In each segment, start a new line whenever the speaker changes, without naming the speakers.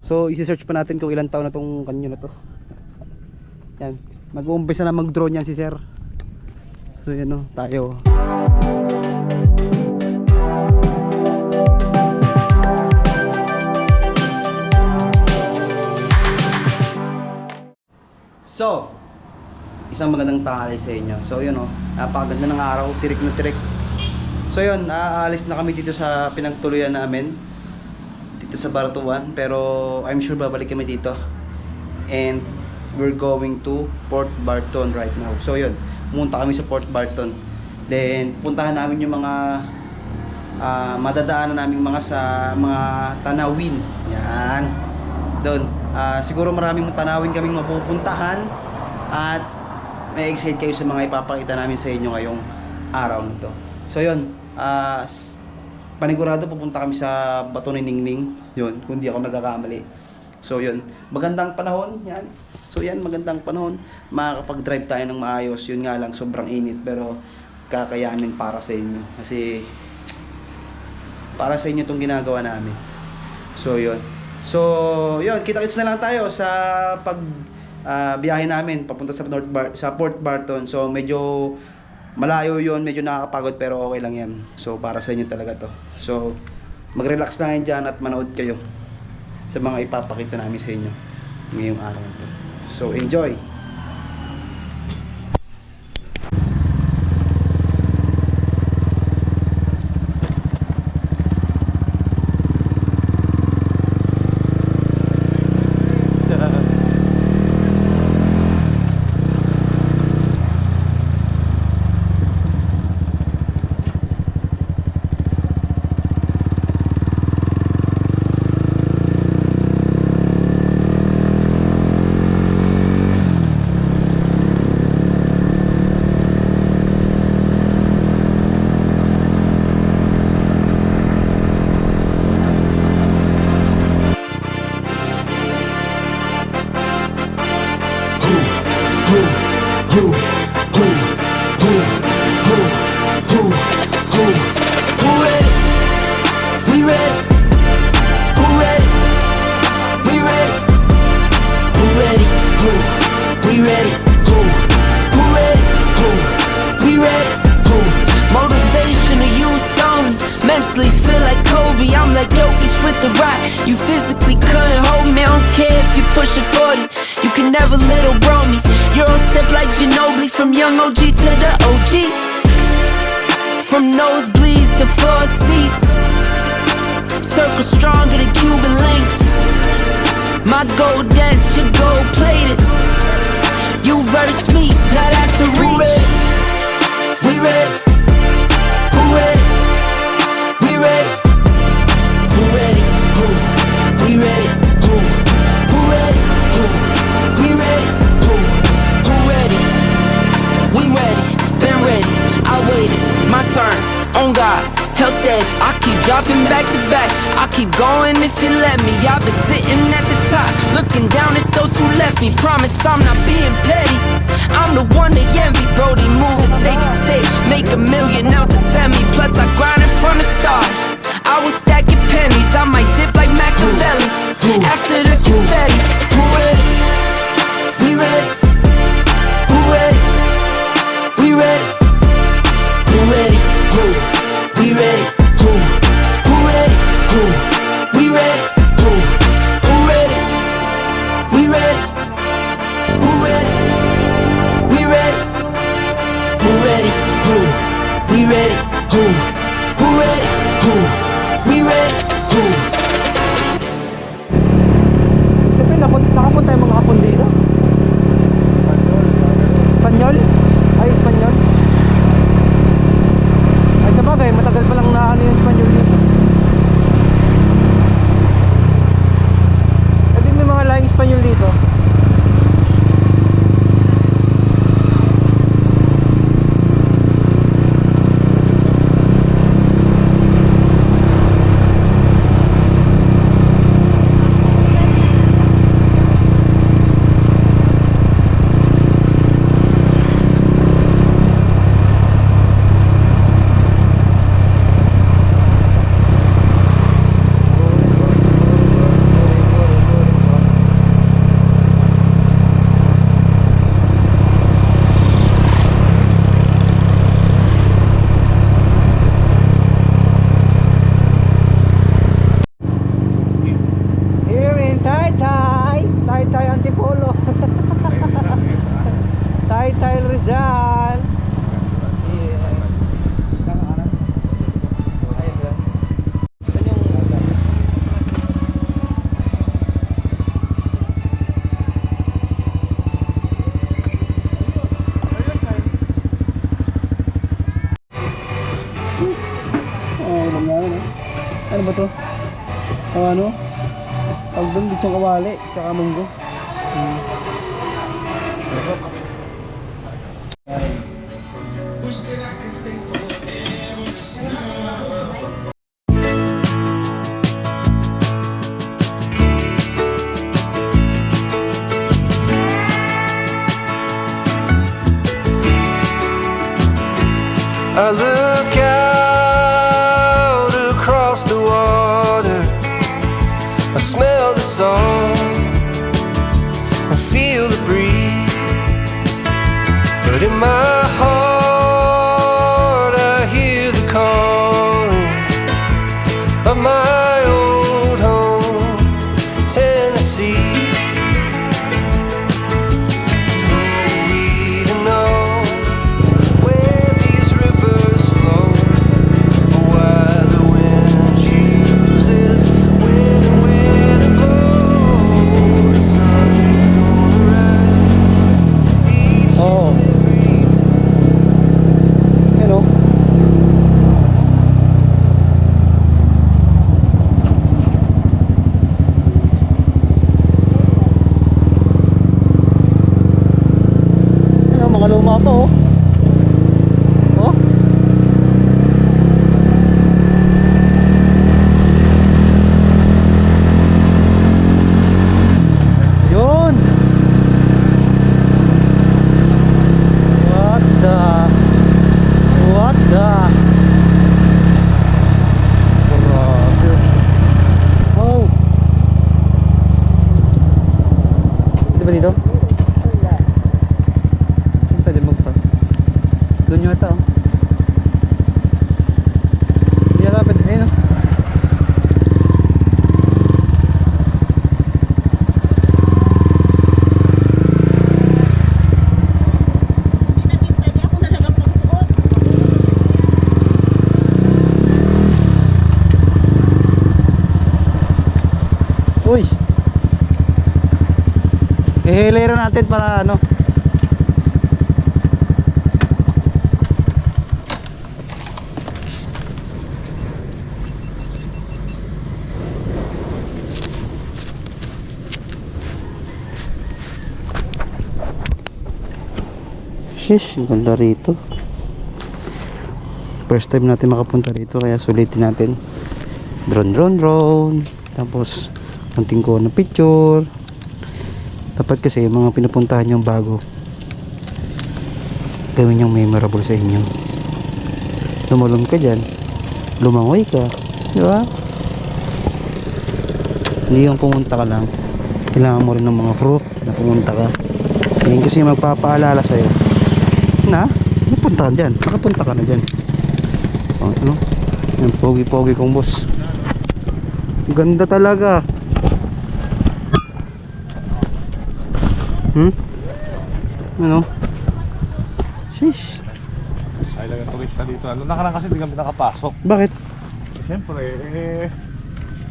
So isi-search pa natin kung ilang taon na tong kanyo na to. Yan, mag-uumpisa na mag-drone yan si sir. So yan o, tayo. So, isang magandang tanghali sa inyo. So yun o, napakaganda ng araw, tirik na tirik. So yun, aalis na kami dito sa pinagtuluyan namin, dito sa Baratuan. Pero I'm sure babalik kami dito. And we're going to Port Barton right now. So yun, pumunta kami sa Port Barton. Then puntahan namin yung mga madadaanan namin mga tanawin. Yan. Doon. Siguro maraming tanawin kaming mapupuntahan. At may excited kayo sa mga ipapakita namin sa inyo ngayong araw na to. So yun, panigurado pupunta kami sa Bato ni Ningning. Yun, kung di ako nagkakamali. So yun, magandang panahon yan. So yan, magandang panahon. Makakapag-drive tayo ng maayos. Yun nga lang, sobrang init. Pero kakayanin para sa inyo. Kasi para sa inyo itong ginagawa namin. So yun. So yun, kita-kits na lang tayo sa biyahe namin papunta sa Port Barton. So medyo malayo yun, medyo nakakapagod pero okay lang yan. So para sa inyo talaga to. So mag-relax lang dyan at manood kayo sa mga ipapakita namin sa inyo ngayong araw na to. So enjoy!
Mentally feel like Kobe, I'm like Jokic with the rock. You physically couldn't hold me, I don't care if you pushing 40. You can never little bro me. You're on step like Ginobili, from young OG to the OG. From nosebleeds to floor seats, circle stronger than Cuban links. My gold dance, your gold plated. You verse me, now that's a reach. We ready, who ready? We ready, who ready, who? We ready, who? Who ready, who? We ready, who? Who ready? We ready, been ready, I waited, my turn, on God, hell steady. I keep dropping back to back, I keep going if you let me. I've been sitting at the top, looking down at those who left me. Promise I'm not being petty, I'm the one they envy. Brody moving state to state, make $1 million out the semi. Plus I grinded from the start, I was stacking pennies, I might dip like Machiavelli. After the confetti, who ready? We ready, who ready? We ready, who ready? Who? We ready, who? Who ready? Who? We ready, who? Who ready? We ready, who ready? We ready, who ready? Who? We ready, who? Who ready? Who? We ready, who?
Tay Antipolo. Tay Rizal.
Ano ba to? Ano? Pag doon, lechong kawali, tsaka munggo.
I look out across the water, I smell the salt, I feel the breeze, but in my heart I hear the calling of my old home, Tennessee. We don't know where these rivers flow, or why the wind chooses when and where to blow. The sun's gonna rise each
Oh.
and every time.
Hello. Hello, mga luma pa oh. Oh. Yun. What the? Grabe. Oh. Di ba dito? Pwede magpark. Doon yata oh. Hindi yata pwede. Ayun oh. Uy. Ihilera natin para ano. Shish, ang ganda rito. First time natin makapunta rito kaya sulitin natin. Drone. Tapos konting ko na picture. Dapat kasi yung mga pinupuntahan yung bago gawin yung memorable sa inyo. Lumalon ka dyan, lumangoy ka, di ba? Hindi yung pumunta ka lang, kailangan mo rin ng mga proof na pumunta ka. Yan kasi yung magpapaalala sa'yo na napunta dyan, nakapunta ka na dyan. Oh, ano? Yung pogi kong boss, ganda talaga. Ano? Sheesh.
Ay lang ang turista dito. Ano nakaraan kasi hindi kami nakapasok.
Bakit?
Siyempre,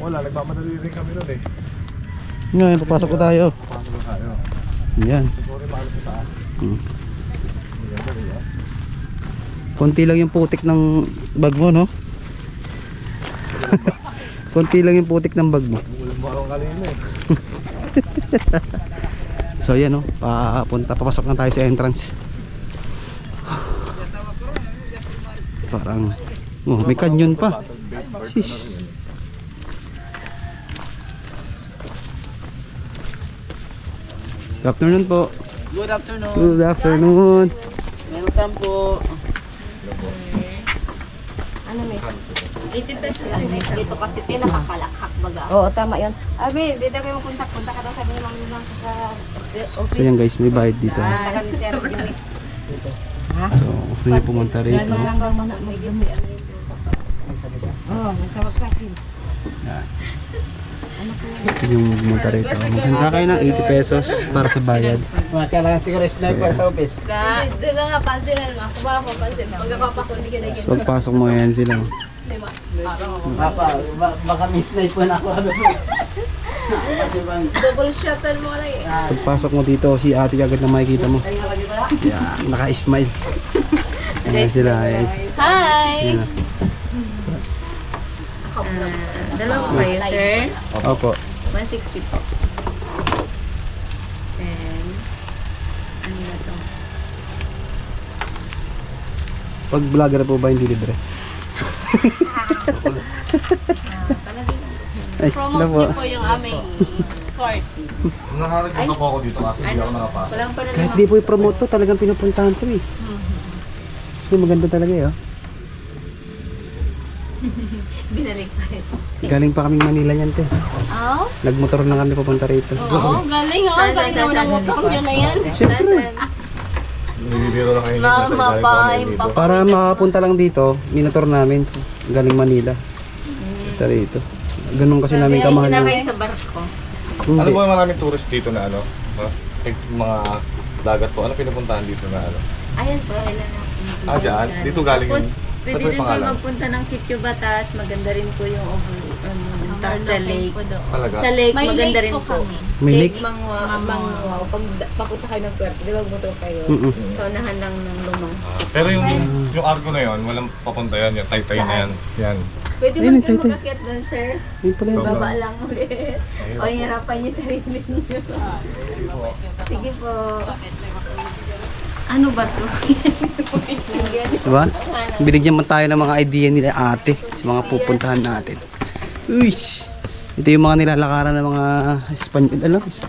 wala, nagmamadali rin kami nun eh.
Ngayon, papasok ko tayo.
Paano ba tayo?
Yan.
Siguro maalo sa taas. Maganda rin ah.
Konti lang yung putik ng bag mo, no? Konti lang yung putik ng bag mo.
Ulam mo akong kanina eh.
So yan, no? Papasok na tayo sa entrance. Parang may canyon pa. Shish. Good afternoon po.
Good afternoon.
Good afternoon.
Welcome po.
Ano may 80 pesos yun dito kasi pinakakalakhak baga.
Oo, tama yun.
Abi, di na kayo punta ka daw sabi ni Mami lang sa
So
office.
yan guys, may bayad dito.
Punta kami Sir Jimmy.
So gusto niyo pumunta rito.
Yan lang daw man may dumi. Oh, nagtawag sa akin.
Yan. Ito yung pumunta rito. Maganda kayo ng 80 pesos para sa bayad.
Mga kailangan siguro sniper sa office.
Doon na nga, pansinan mo. Ako ba papansin? Pagkakapasok, hindi ka na
So pagpasok mo yan sila.
Diba?
Baka misniper na ako. Kasi bang...
Double shuttle mo lang eh.
Pagpasok mo dito, si ate agad na makikita mo. Yan, naka-smile. Ayan sila. Ayan.
Hi!
Ayan.
Dalawa po kayo, sir.
Opo.
160 po. Then, ano na to?
Pag vlogger po ba hindi libre? Ay,
Promote
ano po?
niyo po yung aming course.
Nakaharap na po ako dito kasi hindi ako nakapasok.
Walang pala
Kahit di po i-promote to, talagang pinupuntahan to eh. So maganda talaga eh. Oh.
binalik pa rin.
Galing pa kaming Manila niyan te.
Oh?
Nagmotor na kami papunta rito.
Oo, galing oh. Galing naman ang motor nyo na yan.
Nilibiro na kayo.
Mama pa, pa.
Para makapunta lang dito, minator namin galing Manila. Ito rito. Ganun kasi namin kamahal yung...
Sinakay sa barko.
Ano
Hindi.
po yung maraming tourist dito na ano? Like, mga dagat po. Ano pinupuntahan dito na ano?
Ayan po, ilan na.
Ah, dyan? Dito galing
Tapos,
yung...
pwede
Saan po yung
rin kayo
pangalan?
magpunta ng Sitio Batas. Maganda rin po yung Tasta Lake.
Talaga?
Sa lake,
May
maganda
lake
rin
po
po.
kami.
May lake?
Mangwa. Pag papunta kayo ng puerto, di ba motor kayo?
Mm-mm.
Sa unahan lang ng lumang.
Pero yung arko na yun, walang papunta yan. Yung taytay na yan. Yan.
Pwede
Ayun,
mo kayo
tay-tay.
makakyat doon, sir.
Yun pala yun.
Baba lang ulit. O, hirapan niyo sarili niyo. Sige po. Ano ba to?
Diba? Binigyan man tayo ng mga idea nila ate sa mga pupuntahan natin. Uish! Ito yung mga nilalakaran ng mga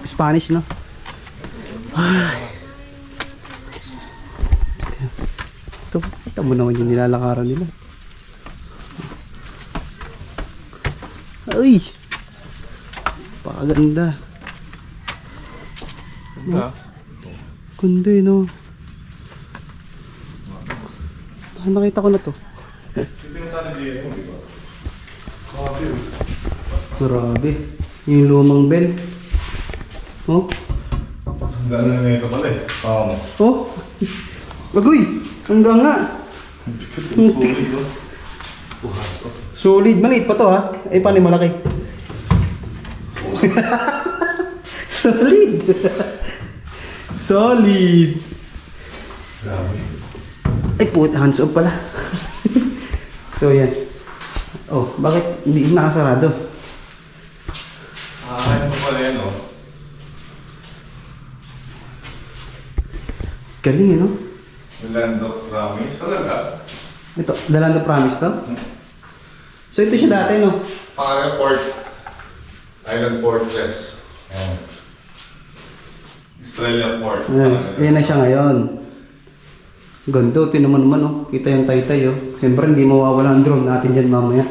Spanish, no? Ay. Ito mo naman yung nilalakaran nila. Ay! Pakaganda.
Ganda.
Ganda eh, no? Ah, nakita ko na to. Grabe. Yung lumang bell. Oh?
Gano'n na ito pala eh. Oo.
Oh? Agoy! Hanggang nga. Solid. Maliit pa to ha. Eh, paano yung malaki? Solid. Solid. Ay, puta. Hands off pala. So, yan. Oh, bakit hindi nakasarado?
Ano pala yan oh.
Galing eh, no?
The Land of Promise talaga.
Ito, The Land of Promise to? So, ito siya dati, no?
Pangalan Port. Island Fortress. Ayan. Australia Port.
Ayan na siya ngayon. Ganda, tinan mo naman, oh. Kita yung taytay, oh. Siyempre, hindi mawawala ang drone natin dyan mamaya.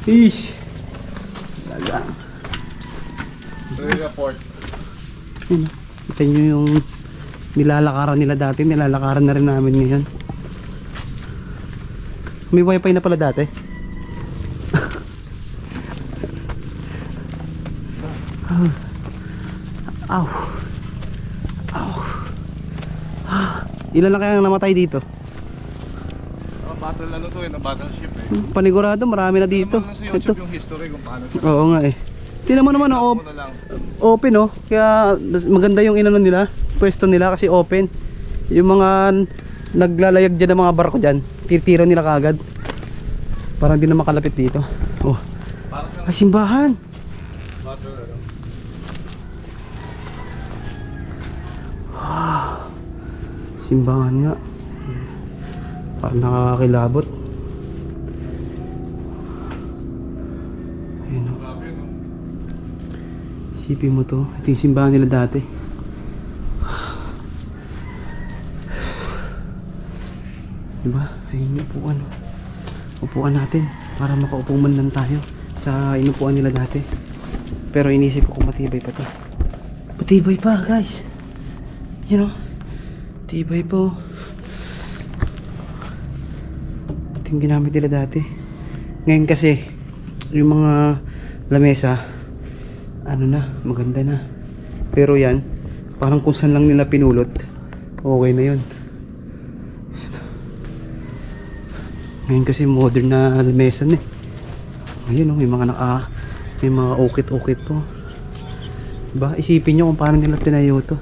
Ish! Laga.
Australia Port.
Ayun, oh. Kita nyo yung nilalakaran nila dati, nilalakaran na rin namin ngayon. May wifi na pala dati. Aw. Aw. Ilan na kaya ang namatay dito?
Battle ano to eh, na battleship eh.
Panigurado, marami na dito.
Ito. Sa
Ito.
YouTube yung history kung paano ito.
Oo nga eh. Tingnan mo naman, oh,
Ano lang.
open oh. Kaya maganda yung inano nila, pwesto nila kasi open. Yung mga naglalayag dyan ng mga barko dyan, titira nila kagad. Parang di na makalapit dito. Oh.
Parang
Ay, simbahan.
battle ano.
Simbahan nga. Parang nakakakilabot. Ayun oh.
Grabe no.
Isipin mo to. Ito yung simbahan nila dati. Diba? Ayun yung upuan. Upuan natin. Para makaupo man lang tayo sa inupuan nila dati. Pero inisip ko kung matibay pa to. Matibay pa guys. You know? Tibay po. Ito yung ginamit nila dati. Ngayon kasi yung mga lamesa, ano na, maganda na. Pero yan, parang kung saan lang nila pinulot, okay na yun. Ngayon kasi modern na lamesa na eh. Ayun, may mga ukit-ukit po. Diba? Isipin nyo kung paano nila tinayo to.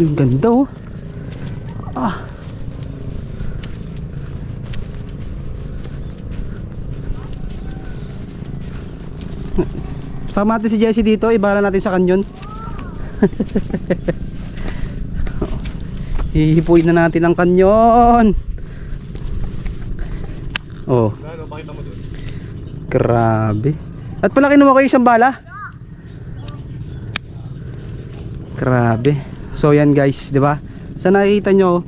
Yung ganda oh. Sama natin si Jessie dito, ibara natin sa kanyon. Hihipuin na natin ang kanyon. Oh,
Ano, pakita mo doon.
grabe. At pala kinuha ko yung isang bala. Grabe. So yan guys, di ba? Sa nakikita nyo,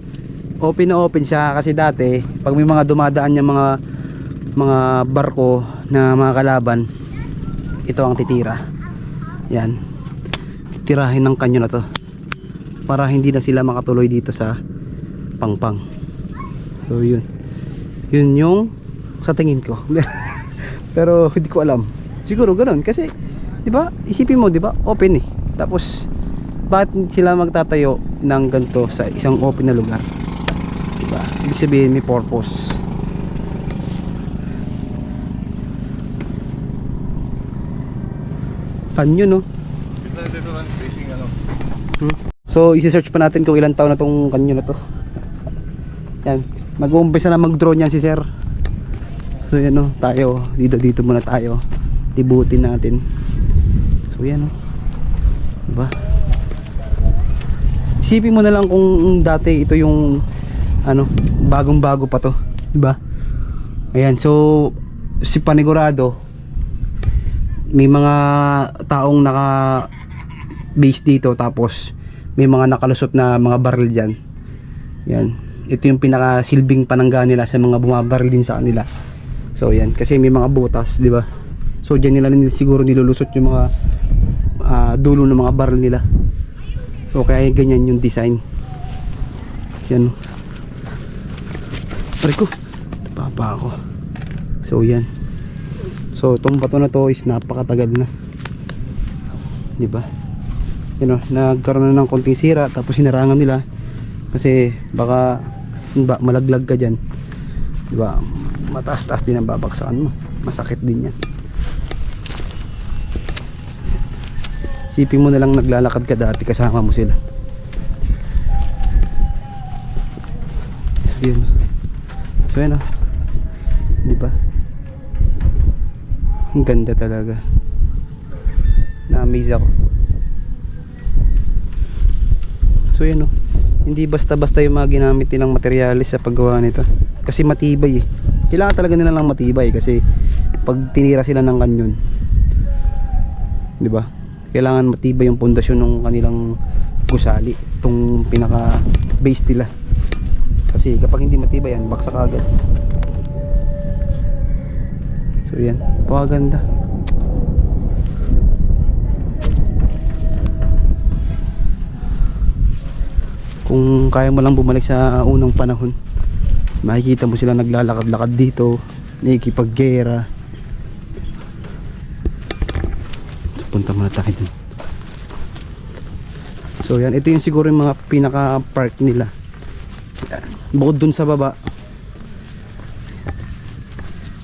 open na open siya kasi dati pag may mga dumadaan yung mga barko na mga kalaban, ito ang titira. Yan. Titirahin ng kanyo na to para hindi na sila makatuloy dito sa Pangpang. So yun. Yun yung sa tingin ko. Pero hindi ko alam. Siguro ganoon kasi 'di ba? Isipin mo 'di ba? Open eh. Tapos bakit sila magtatayo ng ganito sa isang open na lugar? 'Di ba? Ibig sabihin may purpose. Kanyo no?
Dito lang, facing ano.
So isi-search pa natin kung ilang taon na tong kanyo na to. Yan. Mag-uumpisa na mag-drone yan si sir. So yan o, tayo dito muna tayo. Libutin natin. So yan o. Diba? Isipin mo na lang kung dati ito yung ano, bagong-bago pa to, diba? Ayan, so si panigurado may mga taong naka base dito, tapos may mga nakalusot na mga barrel dyan. Yan, ito yung pinaka silbing panangga nila sa mga bumabaril din sa kanila. So yan, kasi may mga butas, di ba? So dyan nila siguro nilulusot yung mga dulo ng mga barrel nila. So kaya ganyan yung design. Yan. Pare ko, papa ako. So yan. So itong bato na to is napakatagal na, di ba? Yan o, nagkaroon na ng konting sira, tapos hinarangan nila kasi baka malaglag ka dyan, di ba? Mataas-taas din ang babaksakan mo, masakit din yan. Isipin mo na lang naglalakad ka dati, kasama mo sila. So yun, so yan o, di ba? Ang ganda talaga, na-amaze ako. So yan o, hindi basta-basta yung mga ginamit nilang materyales sa paggawa nito, kasi matibay eh. Kailangan talaga nila lang matibay kasi pag tinira sila ng kanyon, di ba? Kailangan matibay yung pundasyon ng kanilang gusali, itong pinaka base nila. Kasi kapag hindi matibay yan, baksak agad. So yan, paganda. Kung kaya mo lang bumalik sa unang panahon, makikita mo sila naglalakad-lakad dito, nakikipaggera. So, punta muna tayo dun. So yan, ito yung siguro yung mga pinaka park nila. Yan. Bukod dun sa baba,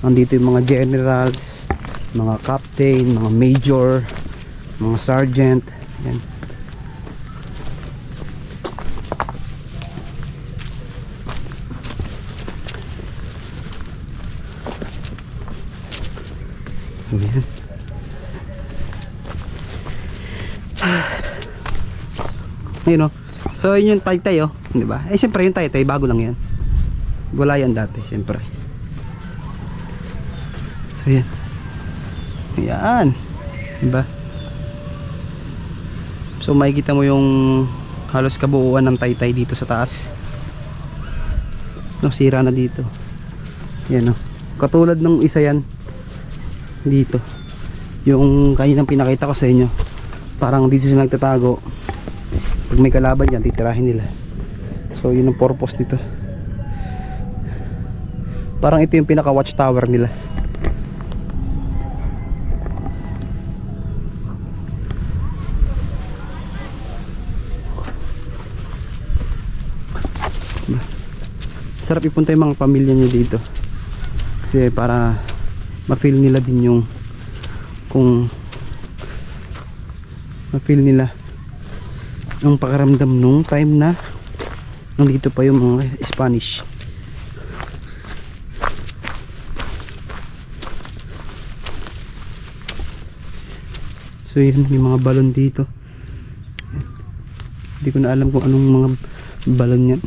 andito yung mga generals, mga captain, mga major, mga sergeant. Yan. So yan. Ayun o. So yun yung Taytay o, di ba? Eh siyempre yung Taytay bago lang yan. Wala yan dati, siyempre. So yan. Ayan, diba? So makikita mo yung halos kabuuan ng Taytay dito sa taas. No, sira na dito. Yan o. Katulad ng isa yan dito, yung kaninang pinakita ko sa inyo. Parang dito sila nagtatago. Pag may kalaban yan, titirahin nila. So yun ang purpose nito. Parang ito yung pinaka watchtower nila. Masarap ipunta yung mga pamilya nyo dito. Kasi para ma-feel nila din yung kung ma-feel nila yung pakiramdam nung time na nandito pa yung mga Spanish. So yun, may mga balon dito. Hindi ko na alam kung anong mga balon yan.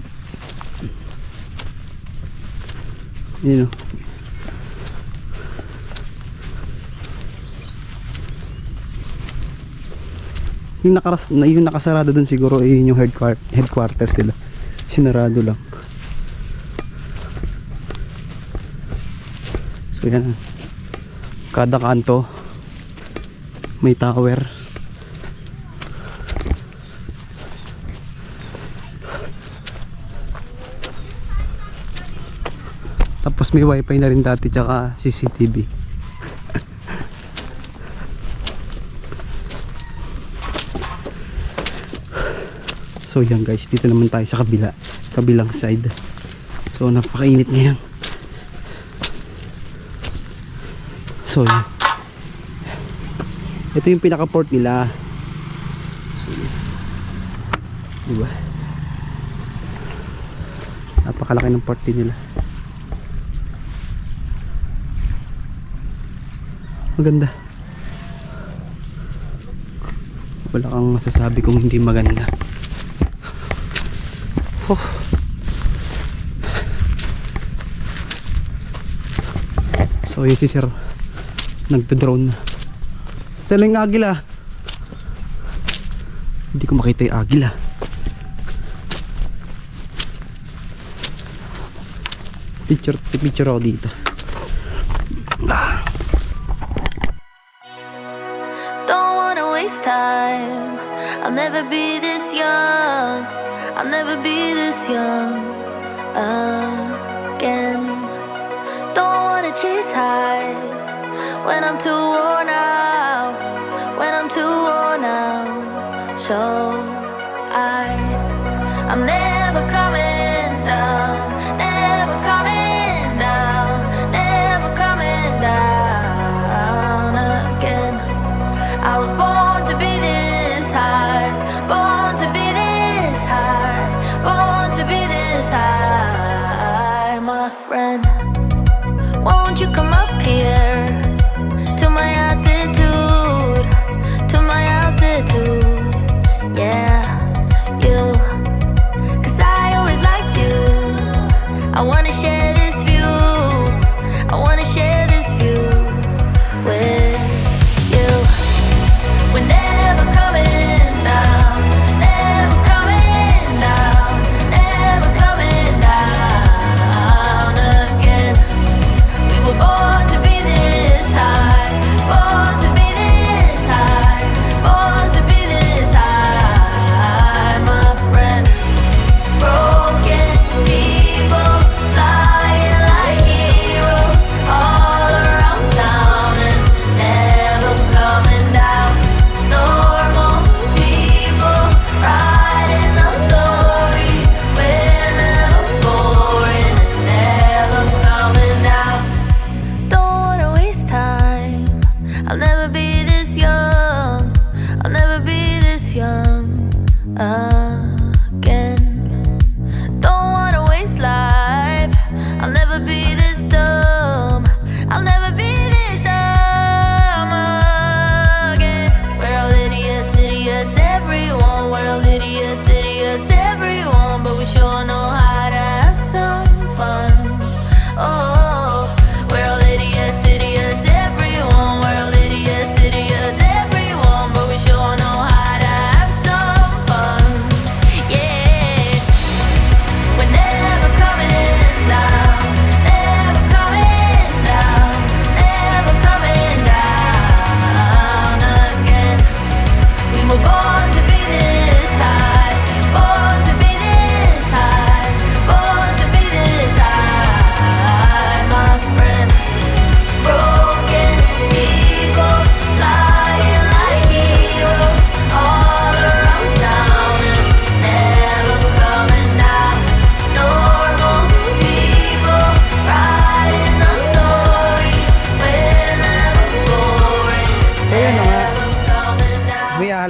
Yun o. Yung nakasarado dun siguro yun yung headquarters nila. Sinarado lang. So yan. Kada kanto may tower. Tapos may wifi na rin dati tsaka CCTV. So yan guys, dito naman tayo sa kabilang side. So napakainit ngayon. So yan. Ito yung pinaka-port nila. So, diba? Napakalaki ng port din nila. Maganda. Wala kang masasabi kung hindi maganda. Oh. So yun si sir nagda-drone na. Saan yung agila? Hindi ko makita yung agila. Picture ako dito.
Don't wanna waste time. I'll never be this young. I'll never be this young again. Don't wanna chase highs when I'm too worn out. When I'm too worn out. So I'm never coming down. Never coming down. Never coming down again. I was born to be this high. Born to be this high. Born to be this high, my friend. Won't you come up here to my altitude? To my altitude, yeah, you. 'Cause I always liked you. I wanna share this view. I wanna share this view with you. We're never coming down. Never coming down. Never coming down again. We were born to be this high. Born to be this high. Born to be this high, my friend. Broken people flying like heroes all around town and never coming down. Normal people writing our stories. We're never boring and never coming down. Don't wanna waste time. I'll never be this young. I'll never be this young again. Don't wanna waste life. I'll never be this dumb. I'll never be this dumb again. We're all idiots, idiots, everyone. We're all idiots, idiots, everyone. But we sure know how to have some fun. Oh, we're all idiots, idiots, everyone. We're all idiots,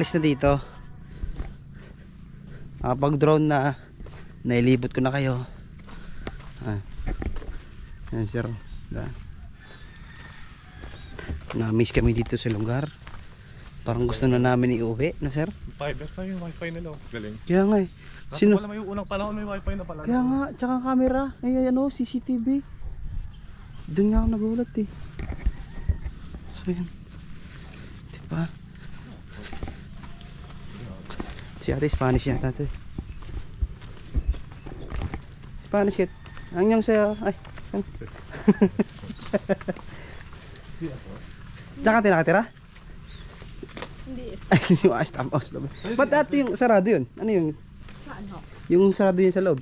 alis na dito. Pag drone na, nailibot ko na kayo. Yan sir. Na-miss kami dito sa lugar. Parang gusto na namin iuwi, no sir?
Fiber pa yung wifi nila. Galing.
Kaya nga eh.
Kaso wala may unang panahon may wifi na pala.
Kaya nga, tsaka camera. Ay, ano, CCTV. Doon nga ako nagulat eh. So yan. Diba? Si ate Spanish yan ate. Spanish kit. Ang yung sa'yo. Ay. Yan. Tsaka ate nakatira?
Hindi.
Ay, yung stamp house. Ba't ate yung sarado yun? Ano yung?
Ano?
Yung sarado yun sa loob?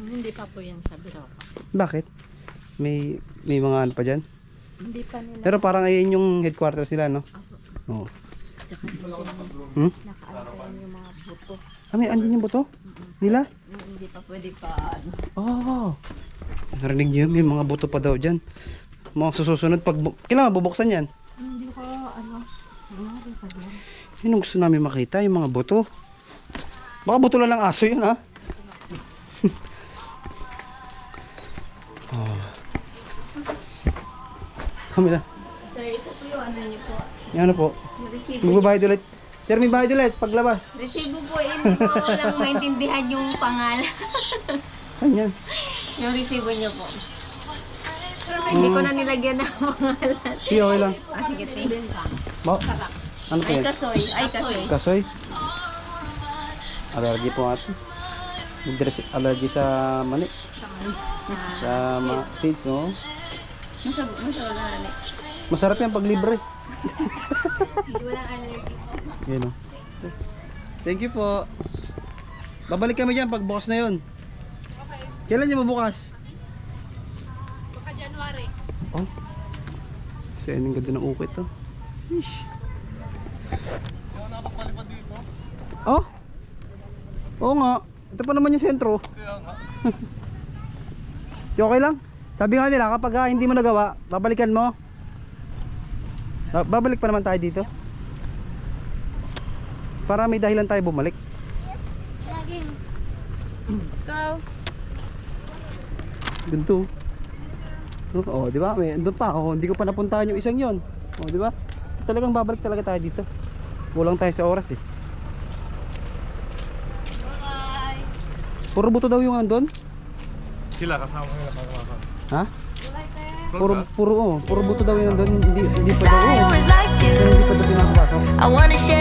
Hindi pa po yan sa biro.
Bakit? May mga ano pa dyan?
Hindi pa nila.
Pero parang ayun yung headquarters nila, no? Oo.
Tsaka nakaantayan yung mga buto.
Andyan yung buto? Nila?
Hindi pa pwede pa.
Oo. Narinig niyo yun? May mga buto pa daw dyan. Mga susunod pag... Kailangan bubuksan yan.
Hindi ko ano. Hindi pa yan.
Yun ang gusto namin makita, yung mga buto. Baka buto lang aso yun, ha? Oh. Kami na.
Sir, ito po yung ano niyo po.
Yung ano po?
Yung resibo.
Magbabayad ulit. Sir, may bayad ulit paglabas.
Resibo po, hindi po lang maintindihan yung pangalan.
Saan yan?
Yung resibo niyo po. Hindi ko na nilagyan ng pangalan.
Sige, okay lang.
Sige, thank you.
Ano po
Ay,
yan?
kasoy. Ay, kasoy.
Kasoy? Allergy po ate. Allergy sa mani. Sa mga seeds, no?
Masawala na.
Masarap yan pag libre.
Walang allergy po.
Yan o. Thank you po. Babalik kami dyan pag bukas na yun. Kailan niya mabukas?
Baka January.
Oh. Kasi anong ganda ng ukit to. Fish. Oh? Oo nga. Ito pa naman yung sentro. Okay lang. Sabi nga nila kapag hindi mo nagawa, babalikan mo. Babalik pa naman tayo dito. Para may dahilan tayo bumalik.
Laging. Go.
Ganito. Oh, di ba? May doon pa. Oh, hindi ko pa napuntahan yung isang 'yon. Oh, di ba? Talagang babalik talaga tayo dito. Kulang tayo sa oras eh.
Bye.
Puro buto daw yung andon?
Sila kasama nila pangwakan.
Ha? Puro buto daw yung andon. Hindi pa
Cause
daw.
I always liked you.
Hindi pa daw pinapasok.
I wanna share